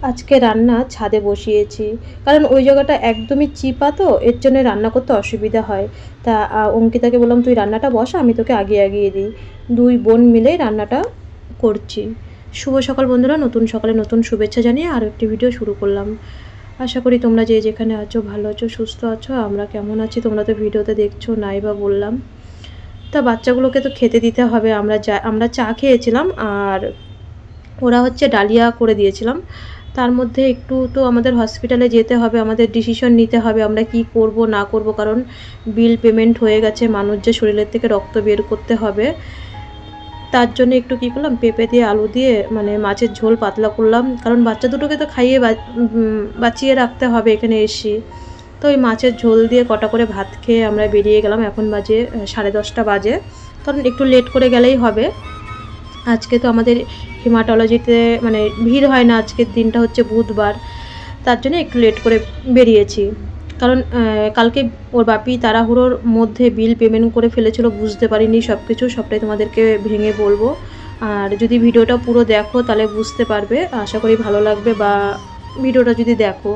আজকে রান্না ছাদে বসিয়েছি, কারণ ওই জায়গাটা একদমই চিপা, তো এর জন্য রান্না করতে অসুবিধা হয়। তা অঙ্কিতাকে বললাম তুই রান্নাটা বসা, আমি তোকে আগিয়ে দিই। দুই বোন মিলে রান্নাটা করছি। শুভ সকাল বন্ধুরা, নতুন সকালে নতুন শুভেচ্ছা জানিয়ে আরও একটি ভিডিও শুরু করলাম। আশা করি তোমরা যে যেখানে আছো ভালো আছো, সুস্থ আছো। আমরা কেমন আছি তোমরা তো ভিডিওতে দেখছো, নাই বা বললাম। তা বাচ্চাগুলোকে তো খেতে দিতে হবে। আমরা চা খেয়েছিলাম, আর ওরা হচ্ছে ডালিয়া করে দিয়েছিলাম। তার মধ্যে একটু তো আমাদের হসপিটালে যেতে হবে, আমাদের ডিসিশন নিতে হবে আমরা কি করব না করব, কারণ বিল পেমেন্ট হয়ে গেছে, মানুষ যে শরীরের থেকে রক্ত বের করতে হবে। তার জন্য একটু কী করলাম, পেঁপে দিয়ে আলু দিয়ে মানে মাছের ঝোল পাতলা করলাম, কারণ বাচ্চা দুটোকে তো খাইয়ে বাঁচিয়ে রাখতে হবে এখানে এসে। তো ওই মাছের ঝোল দিয়ে কটা করে ভাত খেয়ে আমরা বেরিয়ে গেলাম। এখন বাজে 10:30 বাজে, কারণ একটু লেট করে গেলেই হবে। আজকে তো আমাদের হেমাটোলজিতে মানে ভিড় হয় না, আজকের দিনটা হচ্ছে বুধবার, তার জন্য একটু লেট করে বেরিয়েছি। কারণ কালকে ওর বাপি তাড়াহুড়োর মধ্যে বিল পেমেন্ট করে ফেলেছিল, বুঝতে পারিনি সব কিছু, সবটাই তোমাদেরকে ভেঙে বলবো। আর যদি ভিডিওটা পুরো দেখো তাহলে বুঝতে পারবে, আশা করি ভালো লাগবে, বা ভিডিওটা যদি দেখো।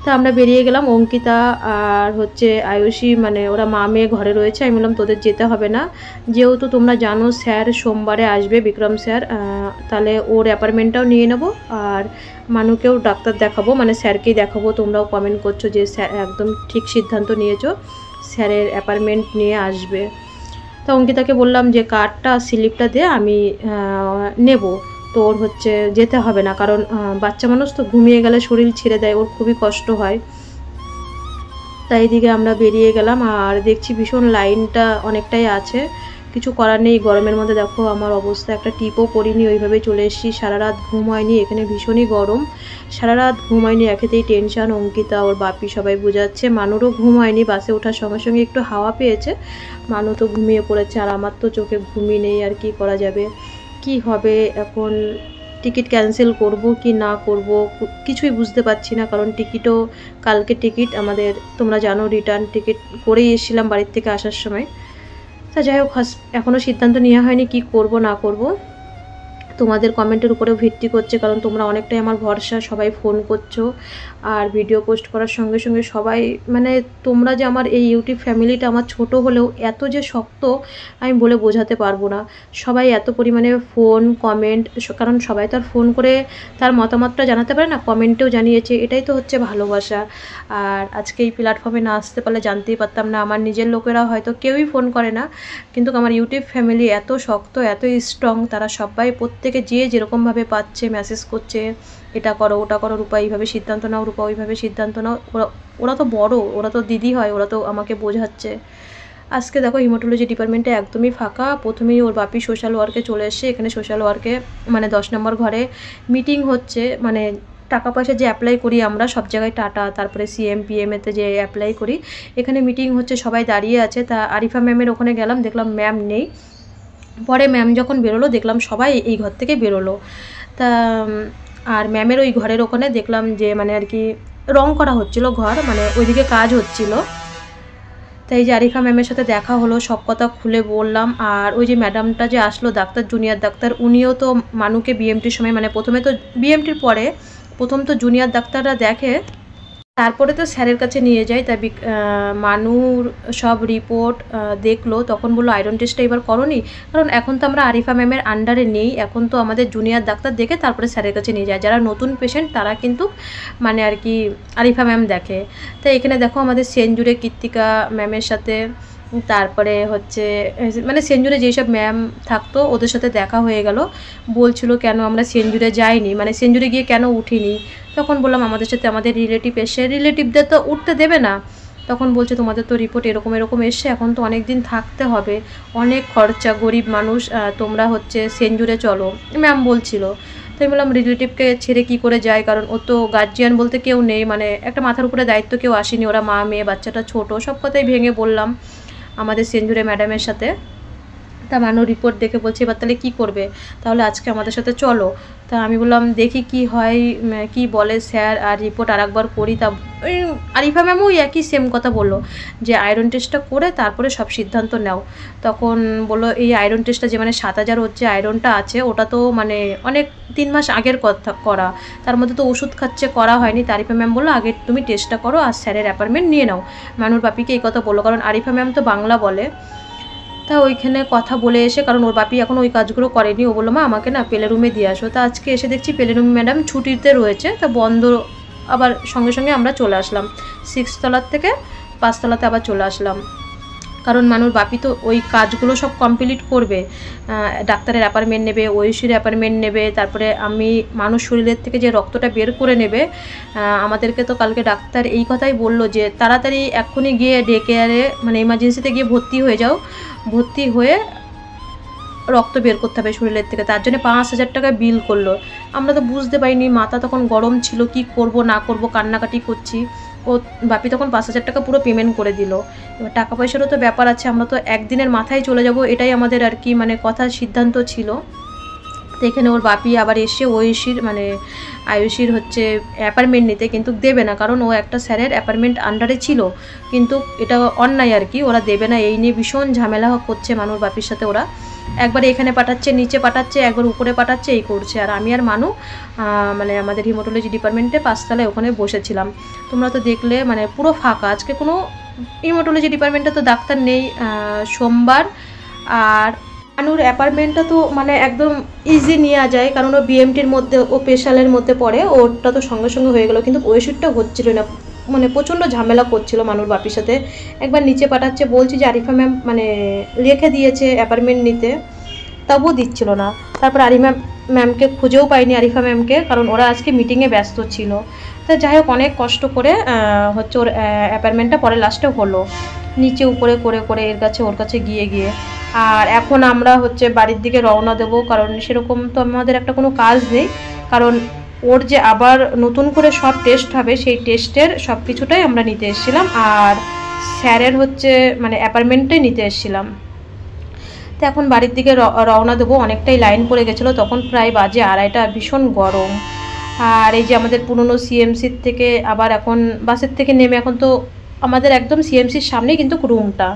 তা আমরা বেরিয়ে গেলাম, অঙ্কিতা আর হচ্ছে আয়ুষী মানে ওরা মা মেয়ে ঘরে রয়েছে। আমি বললাম তোদের যেতে হবে না, যেহেতু তোমরা জানো স্যার সোমবারে আসবে, বিক্রম স্যার, তাহলে ওর অ্যাপয়েন্টমেন্টটাও নিয়ে নেবো, আর মানুকেও ডাক্তার দেখাবো, মানে স্যারকেই দেখাবো। তোমরাও কমেন্ট করছো যে স্যার একদম ঠিক সিদ্ধান্ত নিয়েছো, স্যারের অ্যাপয়েন্টমেন্ট নিয়ে আসবে। তা অঙ্কিতাকে বললাম যে কার্ডটা স্লিপটা দে, আমি নেব। তো ওর হচ্ছে যেতে হবে না, কারণ বাচ্চা মানুষ তো ঘুমিয়ে গেলে শরীর ছেড়ে দেয়, ওর খুবই কষ্ট হয়। তাই দিকে আমরা বেরিয়ে গেলাম, আর দেখছি ভীষণ লাইনটা অনেকটাই আছে, কিছু করার নেই। গরমের মধ্যে দেখো আমার অবস্থা, একটা টিপও পরিনি, ওইভাবে চলে এসেছি। সারা রাত ঘুম হয়নি, এখানে ভীষণই গরম, সারা রাত ঘুম হয়নি, একেতেই টেনশন। অঙ্কিতা ওর বাপি সবাই বোঝাচ্ছে, মানুরও ঘুম হয়নি, বাসে ওঠার সঙ্গে সঙ্গে একটু হাওয়া পেয়েছে, মানু তো ঘুমিয়ে পড়েছে, আর আমার তো চোখে ঘুমই নেই। আর কি করা যাবে, কি হবে এখন, টিকিট ক্যান্সেল করব কি না করব কিছুই বুঝতে পারছি না, কারণ টিকিটও কালকে টিকিট আমাদের, তোমরা জানো রিটার্ন টিকিট করেই এসেছিলাম বাড়ির থেকে আসার সময়। তা যাই হোক, এখনও সিদ্ধান্ত নেওয়া হয়নি কি করব না করব। তোমাদের কমেন্টের উপরেও ভিত্তি করছে, কারণ তোমরা অনেকটাই আমার ভরসা, সবাই ফোন করছো, আর ভিডিও পোস্ট করার সঙ্গে সঙ্গে সবাই মানে তোমরা যে আমার এই ইউটিউব ফ্যামিলিটা আমার ছোট হলেও এত যে শক্ত আমি বলে বোঝাতে পারবো না। সবাই এত পরিমাণে ফোন কমেন্ট, কারণ সবাই তো আর ফোন করে তার মতামতটা জানাতে পারে না, কমেন্টেও জানিয়েছে, এটাই তো হচ্ছে ভালোবাসা। আর আজকে এই প্ল্যাটফর্মে না আসতে পারলে জানতেই পারতাম না। আমার নিজের লোকেরা হয়তো কেউই ফোন করে না, কিন্তু আমার ইউটিউব ফ্যামিলি এত শক্ত, এত স্ট্রং, তারা সবাই প্রত্যেকে যে যেরকমভাবে পাচ্ছে মেসেজ করছে, এটা করো ওটা করো, রূপা এইভাবে সিদ্ধান্ত নাও, রূপা ওইভাবে সিদ্ধান্ত নাও। ওরা তো বড়, ওরা তো দিদি হয়, ওরা তো আমাকে বোঝাচ্ছে। আজকে দেখো হিমাটোলজি ডিপার্টমেন্টে একদমই ফাঁকা। প্রথমেই ওর বাপি সোশ্যাল ওয়ার্কে চলে এসছে, এখানে সোশ্যাল ওয়ার্কে মানে 10 নম্বর ঘরে মিটিং হচ্ছে, মানে টাকা পয়সা যে অ্যাপ্লাই করি আমরা সব জায়গায়, টাটা তারপরে CM-PM-এতে যে অ্যাপ্লাই করি, এখানে মিটিং হচ্ছে, সবাই দাঁড়িয়ে আছে। তা আরিফা ম্যামের ওখানে গেলাম, দেখলাম ম্যাম নেই। পরে ম্যাম যখন বেরোলো দেখলাম সবাই এই ঘর থেকে বেরোলো। তা আর ম্যামের ওই ঘরের ওখানে দেখলাম যে মানে আর কি রং করা হচ্ছিল ঘর, মানে ওইদিকে কাজ হচ্ছিল। তাই যে আরিফা ম্যামের সাথে দেখা হলো, সব কথা খুলে বললাম। আর ওই যে ম্যাডামটা যে আসলো ডাক্তার, জুনিয়র ডাক্তার, উনিও তো মানুকে BMTর সময়, মানে প্রথমে তো BMTর পরে প্রথম তো জুনিয়র ডাক্তাররা দেখে, তারপরে তো স্যারের কাছে নিয়ে যায়। তাই মানুর সব রিপোর্ট দেখলো, তখন বললো আয়রন টেস্টটা এবার করোনি, কারণ এখন তো আমরা আরিফা ম্যামের আন্ডারে নেই, এখন তো আমাদের জুনিয়র ডাক্তার দেখে তারপরে স্যারের কাছে নিয়ে যায়। যারা নতুন পেশেন্ট তারা কিন্তু মানে আর কি আরিফা ম্যাম দেখে। তাই এখানে দেখো আমাদের সেঞ্জুরে কৃত্তিকা ম্যামের সাথে, তারপরে হচ্ছে মানে সেঞ্জুরে যেসব ম্যাম থাকতো ওদের সাথে দেখা হয়ে গেল। বলছিল কেন আমরা সেঞ্জুরে যাইনি, মানে সেঞ্জুরে গিয়ে কেন উঠিনি। তখন বললাম আমাদের সাথে আমাদের রিলেটিভ এসে, রিলেটিভদের তো উঠতে দেবে না। তখন বলছে তোমাদের তো রিপোর্ট এরকম এরকম এসছে, এখন তো অনেক দিন থাকতে হবে, অনেক খরচা, গরিব মানুষ, তোমরা হচ্ছে সেঞ্জুরে চলো, ম্যাম বলছিল। তো আমি বললাম রিলেটিভকে ছেড়ে কি করে যায়, কারণ ও তো গার্জিয়ান বলতে কেউ নেই, মানে একটা মাথার উপরে দায়িত্ব কেউ আসেনি, ওরা মা মেয়ে, বাচ্চাটা ছোট, সব কথাই ভেঙে বললাম আমাদের সেঞ্জুরে ম্যাডামের সাথে। তা মানু রিপোর্ট দেখে বলছে এবার তাহলে কী করবে, তাহলে আজকে আমাদের সাথে চলো। তা আমি বললাম দেখি কি হয়, কি বলে স্যার, আর রিপোর্ট আরেকবার করি। তা ওই আরিফা ম্যামও ওই একই সেম কথা বললো যে আয়রন টেস্টটা করে তারপরে সব সিদ্ধান্ত নাও। তখন বললো এই আয়রন টেস্টটা যে মানে 7000 হচ্ছে আয়রনটা আছে, ওটা তো মানে অনেক 3 মাস আগের কথা করা, তার মধ্যে তো ওষুধ খাচ্ছে, করা হয়নি। তা আরিফা ম্যাম বললো আগে তুমি টেস্টটা করো আর স্যারের অ্যাপয়েন্টমেন্ট নিয়ে নাও। মানুর বাপিকে এই কথা বললো, কারণ আরিফা ম্যাম তো বাংলা বলে। তা ওইখানে কথা বলে এসে, কারণ ওর বাপি এখন ওই কাজগুলো করেনি, ও বললো মা আমাকে না পেলে রুমে দিয়ে আসো। তা আজকে এসে দেখছি পেলে রুম ম্যাডাম ছুটিতে রয়েছে, তা বন্ধ। আবার সঙ্গে সঙ্গে আমরা চলে আসলাম 6 তলার থেকে 5 তলাতে আবার চলে আসলাম, কারণ মানুর বাপি তো ওই কাজগুলো সব কমপ্লিট করবে। ডাক্তারের অ্যাপয়েন্টমেন্ট নেবে, ওইসির অ্যাপয়েন্টমেন্ট নেবে, তারপরে আমি মানুষ শরীরের থেকে যে রক্তটা বের করে নেবে। আমাদেরকে তো কালকে ডাক্তার এই কথাই বললো যে তাড়াতাড়ি এক্ষুনি গিয়ে ডে কেয়ারে মানে এমার্জেন্সিতে গিয়ে ভর্তি হয়ে যাও, ভর্তি হয়ে রক্ত বের করতে হবে শরীরের থেকে। তার জন্য 5000 টাকা বিল করলো। আমরা তো বুঝতে পারিনি, মাথা তখন গরম ছিল, কি করব না করব, কান্নাকাটি করছি। ও বাপি তখন 5000 টাকা পুরো পেমেন্ট করে দিল। এবার টাকা পয়সারও তো ব্যাপার আছে, আমরা তো একদিনের মাথায় চলে যাব, এটাই আমাদের আর কি মানে কথা সিদ্ধান্ত ছিল। তো এখানে ওর বাপি আবার এসে ওইসির মানে আয়ুষির হচ্ছে অ্যাপার্টমেন্ট নিতে, কিন্তু দেবে না, কারণ ও একটা স্যারের অ্যাপার্টমেন্ট আন্ডারে ছিল, কিন্তু এটা অন্যায় আর কি, ওরা দেবে না। এই নিয়ে ভীষণ ঝামেলা করছে মানুর বাপির সাথে। ওরা একবার এখানে পাঠাচ্ছে, নিচে পাঠাচ্ছে, একবার উপরে পাঠাচ্ছে, এই করছে। আর আমি আর মানু মানে আমাদের হিমোটোলজি ডিপার্টমেন্টে 5 তলায় ওখানে বসেছিলাম। তোমরা তো দেখলে মানে পুরো ফাঁকা, আজকে কোনো হিমোটোলজি ডিপার্টমেন্টে তো ডাক্তার নেই, সোমবার। আর মানুর অ্যাপার্টমেন্টটা তো মানে একদম ইজি নেওয়া যায়, কারণ ও বিএমটির মধ্যে, ও স্পেশালের মধ্যে পড়ে, ওটা তো সঙ্গে সঙ্গে হয়ে গেল, কিন্তু ওই শুটটা হচ্ছিল না, মানে প্রচণ্ড ঝামেলা করছিল মানুর বাপির সাথে। একবার নিচে পাঠাচ্ছে, বলছি যে আরিফা ম্যাম মানে রেখে দিয়েছে অ্যাপার্টমেন্ট নিতে, তবুও দিচ্ছিল না। তারপর আরিফা ম্যামকে খুঁজেও পাইনি, আরিফা ম্যামকে, কারণ ওরা আজকে মিটিংয়ে ব্যস্ত ছিল। তা যাই হোক অনেক কষ্ট করে হচ্ছে ওর অ্যাপার্টমেন্টটা পরে লাস্টে হলো, নিচে উপরে করে করে এর কাছে ওর কাছে গিয়ে গিয়ে। আর এখন আমরা হচ্ছে বাড়ির দিকে রওনা দেবো, কারণ সেরকম তো আমাদের একটা কোনো কাজ নেই, কারণ ওর যে আবার নতুন করে সব টেস্ট হবে, সেই টেস্টের সব কিছুটাই আমরা নিতে এসেছিলাম, আর স্যারের হচ্ছে মানে অ্যাপার্টমেন্টটাই নিতে এসেছিলাম। তো এখন বাড়ির দিকে রওনা দেবো, অনেকটাই লাইন পড়ে গেছিলো, তখন প্রায় বাজে 2:30, ভীষণ গরম। আর এই যে আমাদের পুরনো সিএমসির থেকে আবার এখন বাসের থেকে নেমে, এখন তো আমাদের একদম সিএমসির সামনেই কিন্তু রুমটা।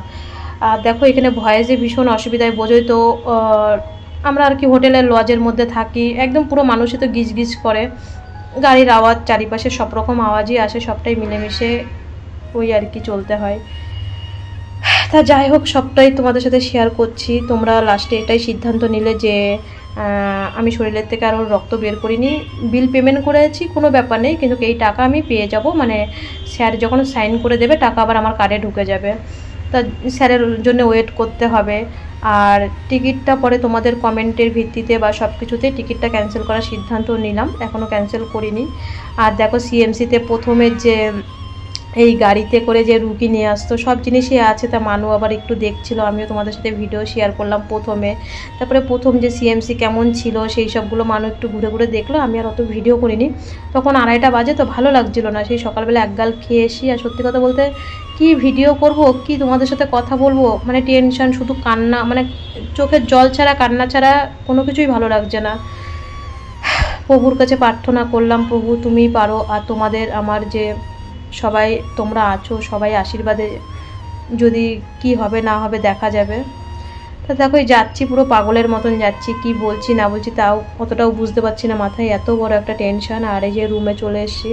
আর দেখো এখানে ভয়েসে ভীষণ অসুবিধায়, বোঝোই তো, আমরা আর কি হোটেলের লজের মধ্যে থাকি, একদম পুরো মানুষই তো গিজ গিজ করে, গাড়ির আওয়াজ, চারিপাশে সব রকম আওয়াজই আসে, সবটাই মিলেমিশে ওই আর কি চলতে হয়। তা যাই হোক সবটাই তোমাদের সাথে শেয়ার করছি। তোমরা লাস্টে এটাই সিদ্ধান্ত নিলে যে আমি শরীরের থেকে আরও রক্ত বের করিনি, বিল পেমেন্ট করেছি, কোনো ব্যাপার নেই, কিন্তু এই টাকা আমি পেয়ে যাব, মানে স্যার যখন সাইন করে দেবে টাকা আবার আমার কার্ডে ঢুকে যাবে। তা স্যারের জন্য ওয়েট করতে হবে। আর টিকিটটা পরে তোমাদের কমেন্টের ভিত্তিতে বা সব কিছুতে টিকিটটা ক্যান্সেল করার সিদ্ধান্ত নিলাম, এখনও ক্যান্সেল করিনি। আর দেখো সিএমসিতে প্রথমে যে এই গাড়িতে করে যে রুগী নিয়ে আসতো, সব জিনিসই আছে। তা মানু আবার একটু দেখছিল, আমিও তোমাদের সাথে ভিডিও শেয়ার করলাম প্রথমে। তারপরে প্রথম যে সিএমসি কেমন ছিল সেই সবগুলো মানু একটু ঘুরে ঘুরে দেখলো, আমি আর অত ভিডিও করিনি। তখন 2:30 বাজে, তো ভালো লাগছিল না, সেই সকালবেলা একগাল খেয়ে এসি। আর সত্যি কথা বলতে কি ভিডিও করব, কি তোমাদের সাথে কথা বলবো, মানে টেনশন, শুধু কান্না, মানে চোখের জল ছাড়া, কান্না ছাড়া কোনো কিছুই ভালো লাগছে না। প্রভুর কাছে প্রার্থনা করলাম, প্রভু তুমি পারো, আর তোমাদের আমার যে সবাই তোমরা আছো, সবাই আশীর্বাদে যদি কি হবে না হবে দেখা যাবে। তা দেখো যাচ্ছি, পুরো পাগলের মতন যাচ্ছি, কি বলছি না বলছি তাও অতটাও বুঝতে পারছি না, মাথায় এত বড় একটা টেনশন। আর এই যে রুমে চলে এসেছি,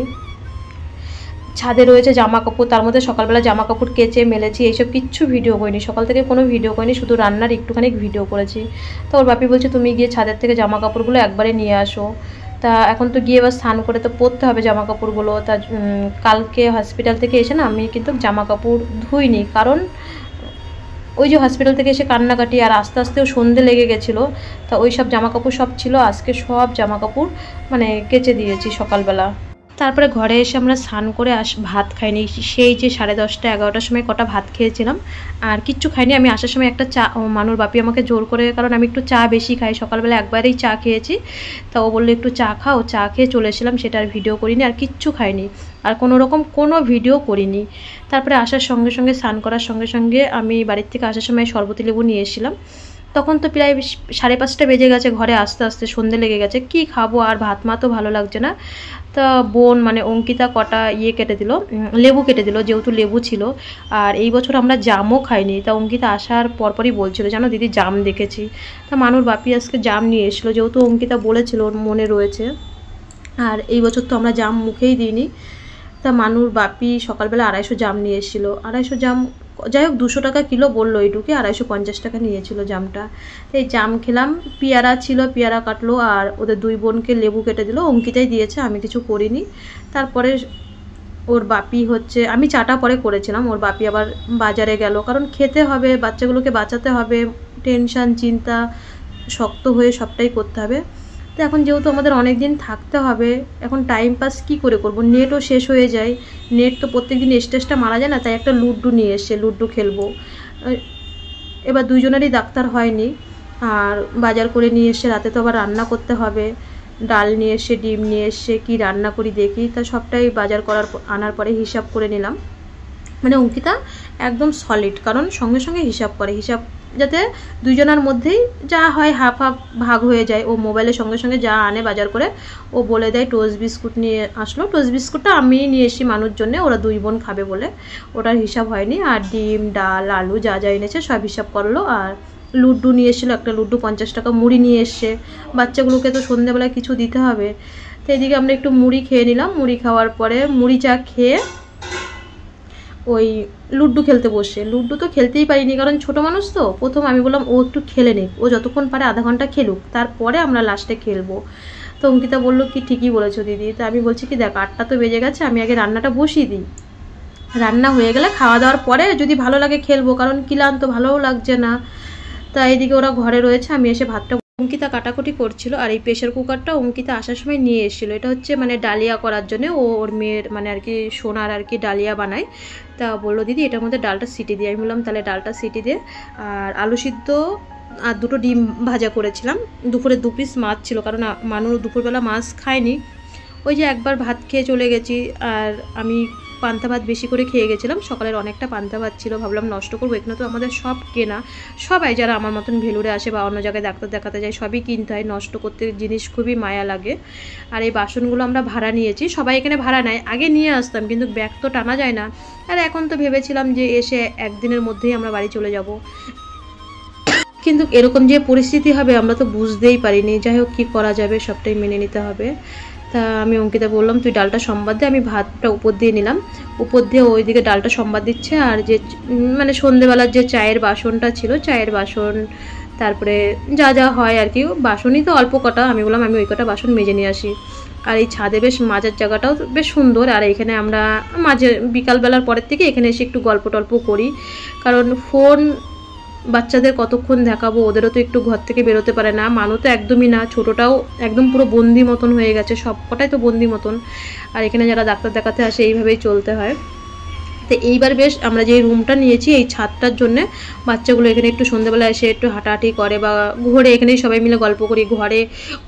ছাদে রয়েছে জামা কাপড়, তার মধ্যে সকালবেলা জামা কাপড় কেচে মেলেছি, এইসব কিচ্ছু ভিডিও করিনি, সকাল থেকে কোনো ভিডিও করিনি, শুধু রান্নার একটুখানি ভিডিও করেছি। তো ওর বাপি বলছে তুমি গিয়ে ছাদের থেকে জামা কাপড়গুলো একবারে নিয়ে আসো। তা এখন তো গিয়ে এবার স্নান করে তো পরতে হবে জামা কাপড়গুলো। তা কালকে হসপিটাল থেকে এসে না আমি কিন্তু জামা কাপড় ধুইনি, কারণ ওই যে হসপিটাল থেকে এসে কান্নাকাটি, আর আস্তে আস্তেও সন্ধে লেগে গেছিলো। তা ওই সব জামা কাপড় সব ছিল, আজকে সব জামা কাপড় মানে কেচে দিয়েছি সকালবেলা। তারপরে ঘরে এসে আমরা স্নান করে ভাত খাইনি, সেই যে 10:30 11টার সময় কটা ভাত খেয়েছিলাম, আর কিচ্ছু খাইনি। আমি আসার সময় একটা চা, মানুর বাপি আমাকে জোর করে, কারণ আমি একটু চা বেশি খাই, সকালবেলা একবারেই চা খেয়েছি, তা ও বললো একটু চা খাও, চা খেয়ে চলে এসেছিলাম, সেটা আর ভিডিও করিনি, আর কিচ্ছু খাইনি, আর কোনো রকম কোনো ভিডিও করিনি। তারপরে আসার সঙ্গে সঙ্গে, স্নান করার সঙ্গে সঙ্গে আমি বাড়ির থেকে আসার সময় শরবতি লেবু নিয়ে এসেছিলাম, তখন তো প্রায় 5:30 বেজে গেছে, ঘরে আস্তে আস্তে সন্ধে লেগে গেছে। কি খাবো আর, ভাত মা তো ভালো লাগছে না। তা বোন মানে অঙ্কিতা কটা কেটে দিল, লেবু কেটে দিল, যেহেতু লেবু ছিল। আর এই বছর আমরা জামও খাইনি। তা অঙ্কিতা আসার পরপরই বলছিল, জানো দিদি জাম দেখেছি। তা মানুর বাপি আজকে জাম নিয়ে এসেছিলো, যেহেতু অঙ্কিতা বলেছিল ওর মনে রয়েছে। আর এই বছর তো আমরা জাম মুখেই দিইনি। তা মানুর বাপি সকালবেলা 250 জাম নিয়ে এসেছিলো। 250 জাম, যাই হোক 200 টাকা কিলো বললো, এইটুকে 250 টাকা নিয়েছিল জামটা। এই জাম খেলাম। পেয়ারা ছিল, পেয়ারা কাটলো, আর ওদের 2 বোনকে লেবু কেটে দিল, অঙ্কিতাই দিয়েছে, আমি কিছু করিনি। তারপরে ওর বাপি হচ্ছে, আমি চাটা পরে করেছিলাম, ওর বাপি আবার বাজারে গেল, কারণ খেতে হবে, বাচ্চাগুলোকে বাঁচাতে হবে, টেনশান চিন্তা শক্ত হয়ে সবটাই করতে হবে। তো এখন যেহেতু আমাদের অনেক দিন থাকতে হবে, এখন টাইম পাস কী করে করব, নেটও শেষ হয়ে যায়, নেট তো প্রত্যেক দিন স্টেজটা মারা যায় না, তাই একটা লুড্ডু নিয়ে এসে লুড্ডু খেলবো। এবার দুজনেরই ডাক্তার হয়নি, আর বাজার করে নিয়ে এসে রাতে তো আবার রান্না করতে হবে, ডাল নিয়ে এসে ডিম নিয়ে এসে কী রান্না করি দেখি। তা সবটাই বাজার আনার পরে হিসাব করে নিলাম। মানে অঙ্কিতা একদম সলিড, কারণ সঙ্গে সঙ্গে হিসাব করে, হিসাব যাতে দুজনের মধ্যেই যা হয় হাফ হাফ ভাগ হয়ে যায়। ও মোবাইলের সঙ্গে সঙ্গে যা আনে বাজার করে ও বলে দেয়। টোস্ট বিস্কুট নিয়ে আসলো, টোস্ট বিস্কুটটা আমি নিয়ে এসি মানুষ জন্যে, ওরা 2 বোন খাবে বলে, ওটার হিসাব হয়নি। আর ডিম ডাল আলু যা যা এনেছে সব হিসাব করলো। আর লুড্ডু নিয়ে এসেছিলো, একটা লুড্ডু 50 টাকা। মুড়ি নিয়ে এসছে, বাচ্চাগুলোকে তো সন্ধ্যেবেলায় কিছু দিতে হবে। তো এদিকে আমরা একটু মুড়ি খেয়ে নিলাম। মুড়ি খাওয়ার পরে মুড়ি চা খেয়ে ওই লুড্ডু খেলতে বসে, লুড্ডু তো খেলতেই পারিনি, কারণ ছোটো মানুষ তো। প্রথম আমি বললাম ও একটু খেলে নিক, ও যতক্ষণ পারে আধা ঘন্টা খেলুক, তারপরে আমরা লাস্টে খেলবো। তো অঙ্কিতা বললো কি ঠিকই বলেছো দিদি। তো আমি বলছি কি দেখ 8টা তো বেজে গেছে, আমি আগে রান্নাটা বসিয়ে দিই, রান্না হয়ে গেলে খাওয়া দাওয়ার পরে যদি ভালো লাগে খেলবো, কারণ ক্লান্ত ভালোও লাগছে না। তা এইদিকে ওরা ঘরে রয়েছে, আমি এসে ভাতটা অঙ্কিতা কাটাকুটি করছিল। আর এই প্রেশার কুকারটা অঙ্কিতা আসার সময় নিয়ে এসেছিলো, এটা হচ্ছে মানে ডালিয়া করার জন্য, ওর মেয়ের মানে আর কি সোনার আর কি ডালিয়া বানায়। তা বললো দিদি এটার মধ্যে ডালটা সিটি দিয়ে। আমি বললাম তাহলে ডালটা সিটি দিয়ে। আর আলু সিদ্ধ আর 2টো ডিম ভাজা করেছিলাম। দুপুরে 2 পিস মাছ ছিল, কারণ মানুষ দুপুরবেলা মাছ খায়নি, ওই যে একবার ভাত খেয়ে চলে গেছি। আর আমি পান্তা ভাত বেশি করে খেয়ে গেছিলাম, সকালের অনেকটা পান্তা ভাত ছিল, ভাবলাম নষ্ট করবো। এখানে তো আমাদের সব কেনা, সবাই যারা আমার মতন ভেলুরে আসে বা অন্য জায়গায় ডাক্তার দেখাতে যায় সবই কিনতে হয়, নষ্ট করতে জিনিস খুবই মায়া লাগে। আর এই বাসনগুলো আমরা ভাড়া নিয়েছি, সবাই এখানে ভাড়া নেয়, আগে নিয়ে আসতাম কিন্তু ব্যাগ তো টানা যায় না। আর এখন তো ভেবেছিলাম যে এসে একদিনের মধ্যেই আমরা বাড়ি চলে যাব, কিন্তু এরকম যে পরিস্থিতি হবে আমরা তো বুঝতেই পারিনি। যাই হোক কী করা যাবে, সবটাই মেনে নিতে হবে। তা আমি অঙ্কিতা বললাম তুই ডালটা সম্বাদ দে, আমি ভাতটা উপর দিয়ে নিলাম, উপর দিয়ে ওইদিকে ডালটা সম্বাদ দিচ্ছে। আর যে মানে সন্ধেবেলার যে চায়ের বাসনটা ছিল, চায়ের বাসন, তারপরে যা যা হয় আর কি, বাসনই তো অল্প কটা, আমি বললাম আমি ওই কটা বাসন মেজে নিয়ে আসি। আর এই ছাদে বেশ মাজার জায়গাটাও বেশ সুন্দর। আর এখানে আমরা মাঝে বিকালবেলার পরের থেকে এখানে এসে একটু গল্প টল্প করি, কারণ ফোন বাচ্চাদের কতক্ষণ দেখাবো, ওদেরও তো একটু ঘর থেকে বেরোতে পারে না, মানু তো একদমই না, ছোটোটাও একদম পুরো বন্দি মতন হয়ে গেছে, সব কটাই তো বন্দি মতন। আর এখানে যারা ডাক্তার দেখাতে আসে এইভাবেই চলতে হয়। তো এইবার বেশ আমরা যে রুমটা নিয়েছি এই ছাদটার জন্যে বাচ্চাগুলো এখানে একটু সন্ধ্যেবেলা এসে একটু হাঁটাহাঁটি করে বা ঘরে এখানেই সবাই মিলে গল্প করি। ঘরে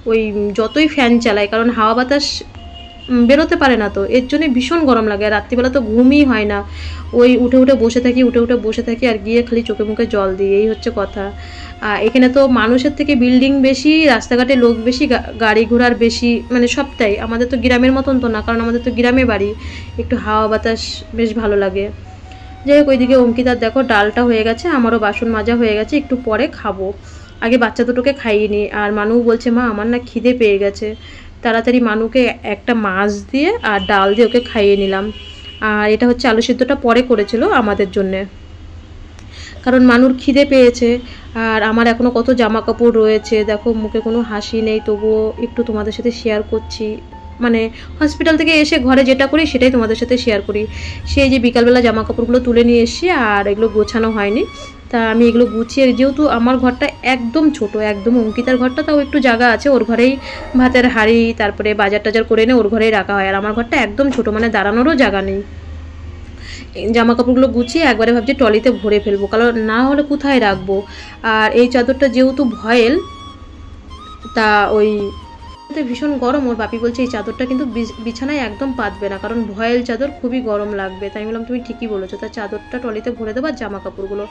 ওই যতই ফ্যান চালায়, কারণ হাওয়া বাতাস বেরোতে পারে না, তো এর জন্য ভীষণ গরম লাগে। আর রাত্রিবেলা তো ঘুমই হয় না, ওই উঠে উঠে বসে থাকি আর গিয়ে খালি চোখে মুখে জল দিই, এই হচ্ছে কথা। এখানে তো মানুষের থেকে বিল্ডিং বেশি, রাস্তাঘাটে লোক বেশি, গাড়ি ঘোড়ার বেশি, মানে সবটাই। আমাদের তো গ্রামের মতন তো না, কারণ আমাদের তো গ্রামে বাড়ি, একটু হাওয়া বাতাস বেশ ভালো লাগে। যাই হোক ওইদিকে অঙ্কিতার দেখো ডালটা হয়ে গেছে, আমারও বাসন মাজা হয়ে গেছে, একটু পরে খাবো, আগে বাচ্চা দুটোকে খাইয়ে নিই। আর মানু বলছে মা আমার না খিদে পেয়ে গেছে, তাড়াতাড়ি মানুকে একটা মাছ দিয়ে আর ডাল দিয়ে ওকে খাইয়ে নিলাম। আর এটা হচ্ছে আলু সিদ্ধটা পরে করেছিল আমাদের জন্যে, কারণ মানুর খিদে পেয়েছে। আর আমার এখনও কত জামা কাপড় রয়েছে, দেখো মুখে কোনো হাসি নেই, তবুও একটু তোমাদের সাথে শেয়ার করছি। মানে হসপিটাল থেকে এসে ঘরে যেটা করি সেটাই তোমাদের সাথে শেয়ার করি। সেই যে বিকালবেলা জামা কাপড়গুলো তুলে নিয়ে এসেছি, আর এগুলো গোছানো হয়নি, তা আমি এগুলো গুছিয়ে, যেহেতু আমার ঘরটা একদম ছোট, একদম অঙ্কিতার ঘরটা তাও একটু জায়গা আছে, ওর ঘরেই ভাতের হাঁড়ি তারপরে বাজার টাজার করে এনে ওর ঘরেই রাখা হয়। আর আমার ঘরটা একদম ছোট, মানে দাঁড়ানোরও জায়গা নেই। জামা কাপড়গুলো গুছিয়ে একবারে ভাবছি ট্রলিতে ভরে ফেলবো, কারণ না হলে কোথায় রাখবো। আর এই চাদরটা যেহেতু ভয়েল, তা ওই ভীষণ গরম, ওর বাপি বলছে এই চাদরটা কিন্তু বিছানায় একদম পাতবে না, কারণ ভয়েল চাদর খুবই গরম লাগবে। তাই বললাম তুমি ঠিকই বলেছো, তার চাদরটা ট্রলিতে ভরে দেবো আর জামা কাপড়গুলো,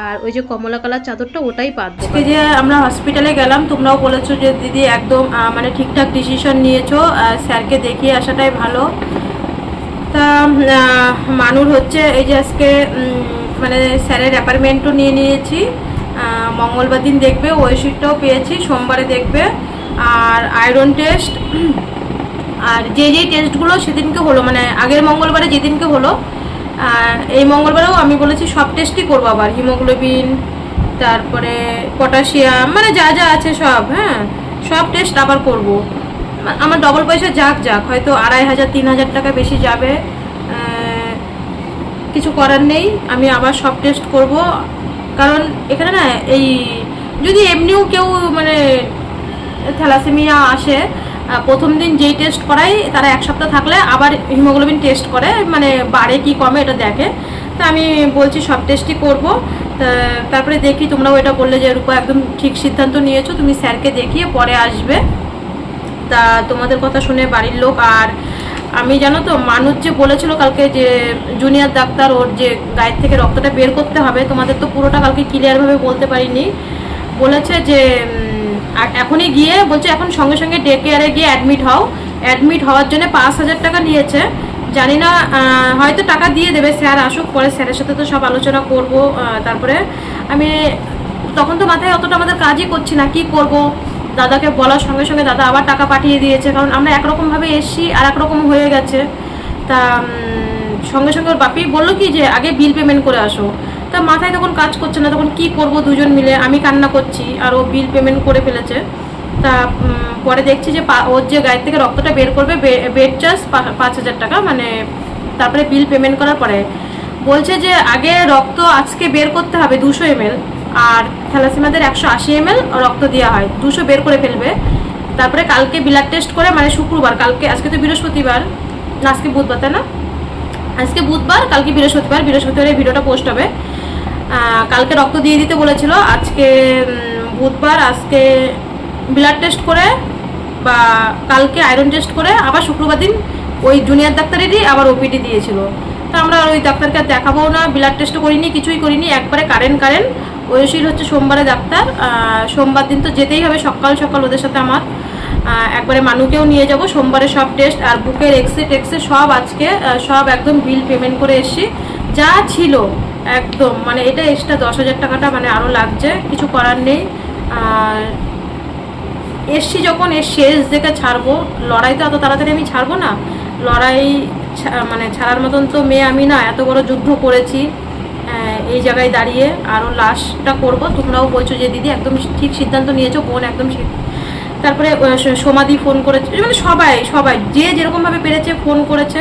আর ওই যে কমলা কালার চাদরটা ওটাই পাতবো। যে আমরা হসপিটালে গেলাম, তোমরাও বলেছো যে দিদি একদম মানে ঠিকঠাক ডিসিশন নিয়েছো, স্যারকে দেখিয়ে আসাটাই ভালো। তা মানুর হচ্ছে এই যে আজকে মানে স্যারের অ্যাপয়েন্টমেন্টও নিয়ে নিয়েছি, মঙ্গলবার দিন দেখবে, ওয়েশিটটাও পেয়েছি, সোমবারে দেখবে। আর আয়রন টেস্ট আর যেই টেস্টগুলো সেদিনকে হলো, মানে আগের মঙ্গলবারে যেদিনকে হলো এই মঙ্গলবারেও আমি বলেছি সব টেস্টই করবো, আবার হিমোগ্লোবিন, তারপরে পটাশিয়াম, মানে যা যা আছে সব, হ্যাঁ সব টেস্ট আবার করব। আমার ডবল পয়সা যাক হয়তো 2500-3000 টাকা বেশি যাবে, কিছু করার নেই, আমি আবার সব টেস্ট করব। কারণ এখানে না এই যদি এমনিও কেউ মানে থ্যালাসেমিয়া আসে, প্রথম দিন যেই টেস্ট করাই তারা 1 সপ্তাহ থাকলে আবার হিমোগ্লোবিন টেস্ট করে, মানে বাড়ে কি কমে এটা দেখে। তা আমি বলছি সব টেস্টই করব। তারপরে দেখি, তোমরাও এটা বললে যে রূপা একদম ঠিক সিদ্ধান্ত নিয়েছো, তুমি স্যারকে দেখিয়ে পরে আসবে। তা তোমাদের কথা শুনে বাড়ির লোক, আর আমি জানো তো মানুষ যে বলেছিল কালকে যে জুনিয়র ডাক্তার ওর যে গায়ের থেকে রক্তটা বের করতে হবে, তোমাদের তো পুরোটা কালকে ক্লিয়ারভাবে বলতে পারিনি, বলেছে যে এখনই গিয়ে বলছে এখন সঙ্গে সঙ্গে ডে কেয়ারে গিয়ে অ্যাডমিট হওয়ার জন্য 5000 টাকা নিয়েছে। জানি না, হয়তো টাকা দিয়ে দেবে, স্যার আসুক পরে, স্যারের সাথে তো সব আলোচনা করব। তারপরে আমি তখন তো মাথায় অতটা আমাদের কাজই করছি না, কি করব। দাদাকে বলার সঙ্গে সঙ্গে দাদা আবার টাকা পাঠিয়ে দিয়েছে, কারণ আমরা একরকমভাবে এসছি আর একরকম হয়ে গেছে। তা সঙ্গে সঙ্গে ওর বাপি বললো কি যে আগে বিল পেমেন্ট করে আসো। তা মাথায় তখন কাজ করছে না, তখন কি করব দুজন মিলে, আমি কান্না করছি আর ও বিল পেমেন্ট করে ফেলেছে। তা পরে দেখছি যে ওর যে গায়ের থেকে রক্তটা বের করবে বেড চার্জ 5000 টাকা, মানে তারপরে বিল পেমেন্ট করার পরে বলছে যে আগে রক্ত আজকে বের করতে হবে 200 ml, আর থ্যালাসেমিয়াদের 180 ml রক্ত দেওয়া হয়, 200 বের করে ফেলবে। তারপরে কালকে ব্লাড টেস্ট করে, মানে শুক্রবার, কালকে আজকে তো বৃহস্পতিবার না, আজকে বুধবার, তাই না, আজকে বুধবার, কালকে বৃহস্পতিবার এই ভিডিওটা পোস্ট হবে। কালকে রক্ত দিয়ে দিতে বলেছিল, আজকে বুধবার, আজকে ব্লাড টেস্ট করে বা কালকে আয়রন টেস্ট করে আবার শুক্রবার দিন ওই জুনিয়র ডাক্তারেরই আবার ওপিডি দিয়েছিল। তা আমরা ওই ডাক্তারকে দেখাবো না, ব্লাড টেস্টও করিনি, কিছুই করিনি, একবারে কারেন্ট ওয়েশির হচ্ছে সোমবারে ডাক্তার, সোমবার দিন তো যেতেই হবে সকাল সকাল ওদের সাথে আমার, একবারে মানুকেও নিয়ে যাব। সোমবারে সব টেস্ট আর বুকের এক্সরে সব আজকে সব একদম বিল পেমেন্ট করে এসছি, যা ছিল একদম, মানে এটা এক্সট্রা 10,000 টাকাটা মানে আরও লাগছে, কিছু করার নেই। আর এসছি যখন এর শেষ দেখে ছাড়বো, লড়াই তো এত তাড়াতাড়ি আমি ছাড়বো না, লড়াই মানে ছাড়ার মতন তো মেয়ে আমি না, এত বড় যুদ্ধ করেছি, এই জায়গায় দাঁড়িয়ে আরও লাস্টটা করব। তোমরাও বলছো যে দিদি একদম ঠিক সিদ্ধান্ত নিয়েছো, বোন একদম তারপরে সমাধি ফোন করেছে, মানে সবাই যে যেরকমভাবে পেরেছে ফোন করেছে,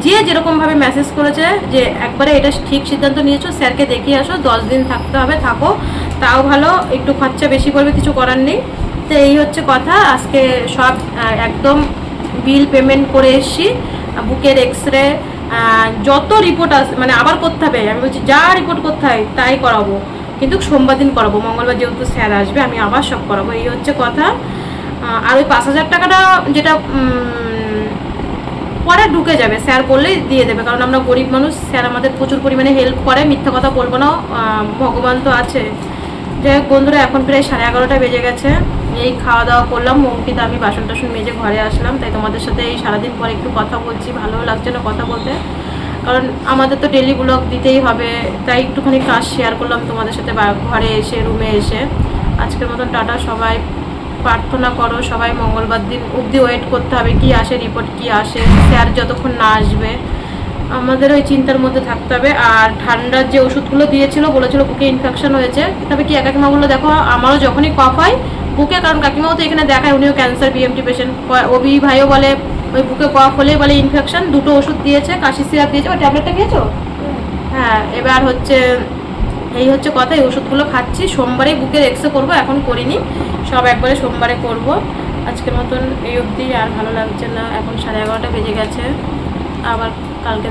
যে যেরকমভাবে মেসেজ করেছে যে একবারে এটা ঠিক সিদ্ধান্ত নিয়েছো, স্যারকে দেখিয়ে আসো, 10 দিন থাকতে হবে, থাকো, তাও ভালো, একটু খরচা বেশি পড়বে, কিছু করার নেই। তো এই হচ্ছে কথা, আজকে সব একদম বিল পেমেন্ট করে এসছি, বুকের এক্সরে যত রিপোর্ট আছে মানে আবার করতে হবে, আমি বলছি যা রিপোর্ট করতে হয় তাই করাবো, কিন্তু সোমবার দিন করাবো, মঙ্গলবার যেহেতু স্যার আসবে আমি আবার সব করাবো, এই হচ্ছে কথা। আর ওই 5000 টাকাটা যেটা পরে ঢুকে যাবে, স্যার বললেই দিয়ে দেবে, কারণ আমরা গরিব মানুষ, স্যার আমাদের প্রচুর পরিমাণে হেল্প করে, মিথ্যা কথা বলবো না, ভগবান তো আছে। যাই হোক বন্ধুরা, এখন প্রায় 11:30 বেজে গেছে, এই খাওয়া দাওয়া করলাম, অঙ্কিতা আমি বাসন টাসন মেজে ঘরে আসলাম, তাই তোমাদের সাথে এই সারাদিন পরে একটু কথা বলছি, ভালোও লাগছে না কথা বলতে, কারণ আমাদের তো ডেলি ব্লগ দিতেই হবে, তাই একটুখানি কাজ শেয়ার করলাম তোমাদের সাথে ঘরে এসে, রুমে এসে। আজকের মতন টাটা, সবাই প্রার্থনা করো, সবাই মঙ্গলবার দিন অবধি ওয়েট করতে হবে কি আসে, রিপোর্ট কি আসে, স্যার যতক্ষণ না আসবে আমাদের ওই চিন্তার মধ্যে থাকতে হবে। আর ঠান্ডার যে ওষুধগুলো দিয়েছিল, বলেছিল বুকে ইনফেকশন হয়েছে, তবে কি কাকিমা বললো দেখো আমারও যখনই কফ হয় বুকে, কারণ কাকিমাও তো এখানে দেখায়, উনিও ক্যান্সার বিএমটি পেশেন্ট, অভি ভাইও বলে ওই বুকে কফ হলেই বলে ইনফেকশন, 2টো ওষুধ দিয়েছে, কাশি সিরাপ দিয়েছে, ওই ট্যাবলেটটা খেয়েছো? হ্যাঁ, এবার হচ্ছে এই হচ্ছে কথা, এই ওষুধগুলো খাচ্ছি, সোমবারেই বুকের এক্সরে করবো, এখন করিনি, সব একবারে সোমবারে করব। আজকের মতন এই অবধি, আর ভালো লাগছে না, এখন 11:30 বেজে গেছে, আবার কালকে